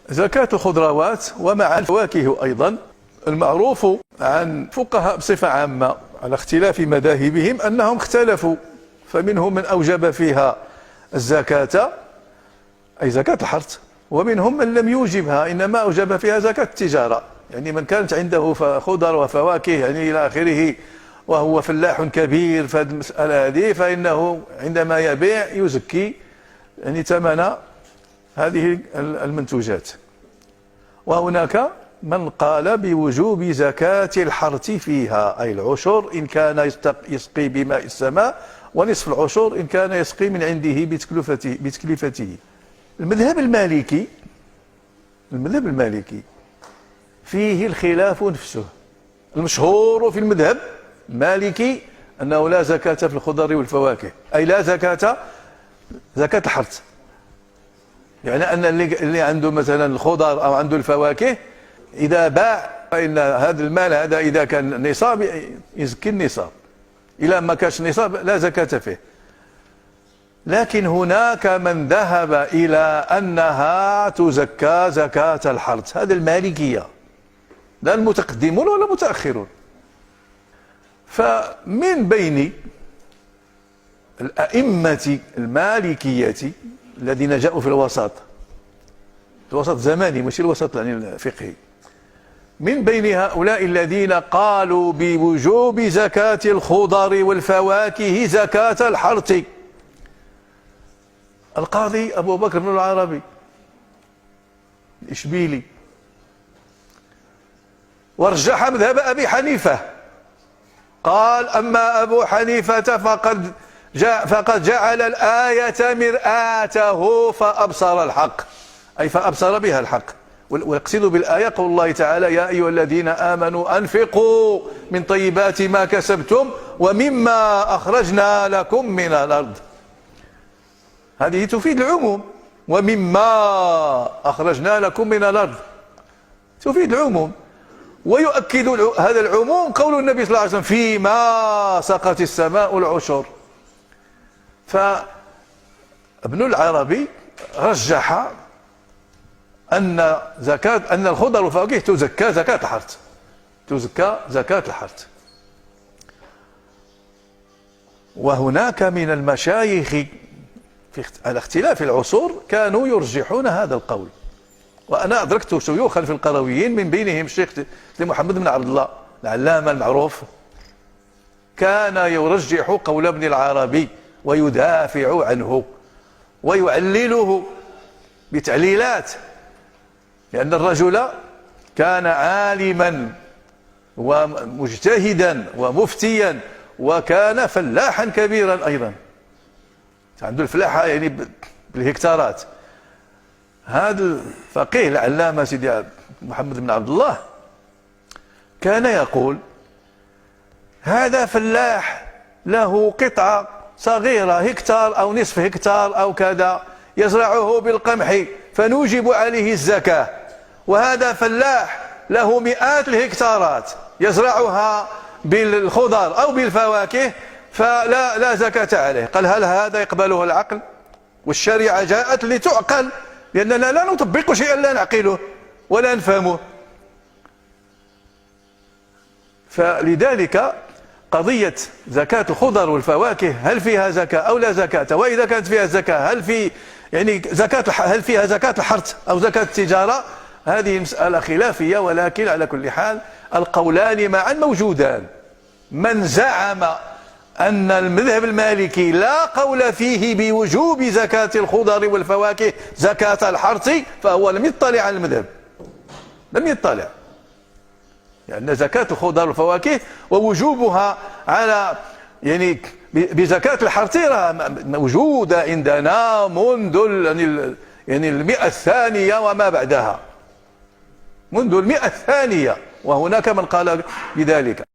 زكاة الخضروات ومع الفواكه أيضا. المعروف عن فقهاء بصفة عامة على اختلاف مذاهبهم أنهم اختلفوا، فمنهم من أوجب فيها الزكاة أي زكاة الحرث، ومنهم من لم يوجبها إنما أوجب فيها زكاة التجارة، يعني من كانت عنده خضر وفواكه يعني إلى آخره وهو فلاح كبير في هذه المسألة هذه، فإنه عندما يبيع يزكي يعني ثمن هذه المنتوجات. وهناك من قال بوجوب زكاة الحرث فيها، أي العشر إن كان يسقي بماء السماء، ونصف العشر إن كان يسقي من عنده بتكلفته. المذهب المالكي فيه الخلاف نفسه. المشهور في المذهب المالكي أنه لا زكاة في الخضر والفواكه، أي لا زكاة الحرث، يعني أن اللي عنده مثلا الخضر أو عنده الفواكه إذا باع فإن هذا المال هذا إذا كان نصاب يزكي النصاب، إذا ما كانش نصاب لا زكاة فيه. لكن هناك من ذهب إلى أنها تزكى زكاة الحرث، هذا المالكية، لا المتقدمون ولا المتأخرون. فمن بين الأئمة المالكية الذين جاءوا في الوسط الزماني مش الوسط يعني الفقهي، من بين هؤلاء الذين قالوا بوجوب زكاة الخضر والفواكه زكاة الحرث القاضي أبو بكر بن العربي الإشبيلي، ورجح مذهب أبي حنيفة، قال أما أبو حنيفة فقد جعل الآية مرآته فأبصر الحق، أي فأبصر بها الحق. ويقصد بالآية قول الله تعالى يا أيها الذين آمنوا أنفقوا من طيبات ما كسبتم ومما أخرجنا لكم من الأرض، هذه تفيد العموم، ومما أخرجنا لكم من الأرض تفيد العموم. ويؤكد هذا العموم قول النبي صلى الله عليه وسلم فيما سقت السماء العشر. فابن العربي رجح أن الخضر والفواكه تزكى زكاة الحرث. وهناك من المشايخ على اختلاف العصور كانوا يرجحون هذا القول، وأنا أدركت شيوخا في القرويين من بينهم الشيخ محمد بن عبد الله العلامة المعروف، كان يرجح قول ابن العربي ويدافع عنه ويعلله بتعليلات، لأن الرجل كان عالما ومجتهدا ومفتيا وكان فلاحا كبيرا أيضا، عنده الفلاحة يعني بالهكتارات. هذا الفقيه العلامة سيدي محمد بن عبد الله كان يقول هذا فلاح له قطعة صغيرة هكتار أو نصف هكتار أو كذا يزرعه بالقمح فنوجب عليه الزكاة، وهذا فلاح له مئات الهكتارات يزرعها بالخضر أو بالفواكه فلا زكاة عليه. قال هل هذا يقبله العقل؟ والشريعة جاءت لتعقل، لأننا لا نطبق شيئا لا نعقله ولا نفهمه. فلذلك قضية زكاة الخضر والفواكه هل فيها زكاة أو لا زكاة، وإذا كانت فيها زكاة هل فيها زكاة الحرث أو زكاة التجارة، هذه مسألة خلافية. ولكن على كل حال القولان معا موجودان. من زعم أن المذهب المالكي لا قول فيه بوجوب زكاة الخضر والفواكه زكاة الحرث فهو لم يطلع على المذهب، لم يطلع، لأن زكاة الخضر والفواكه ووجوبها على يعني بزكاة الحرث موجودة عندنا منذ يعني المئة الثانية وما بعدها، منذ المئة الثانية، وهناك من قال بذلك.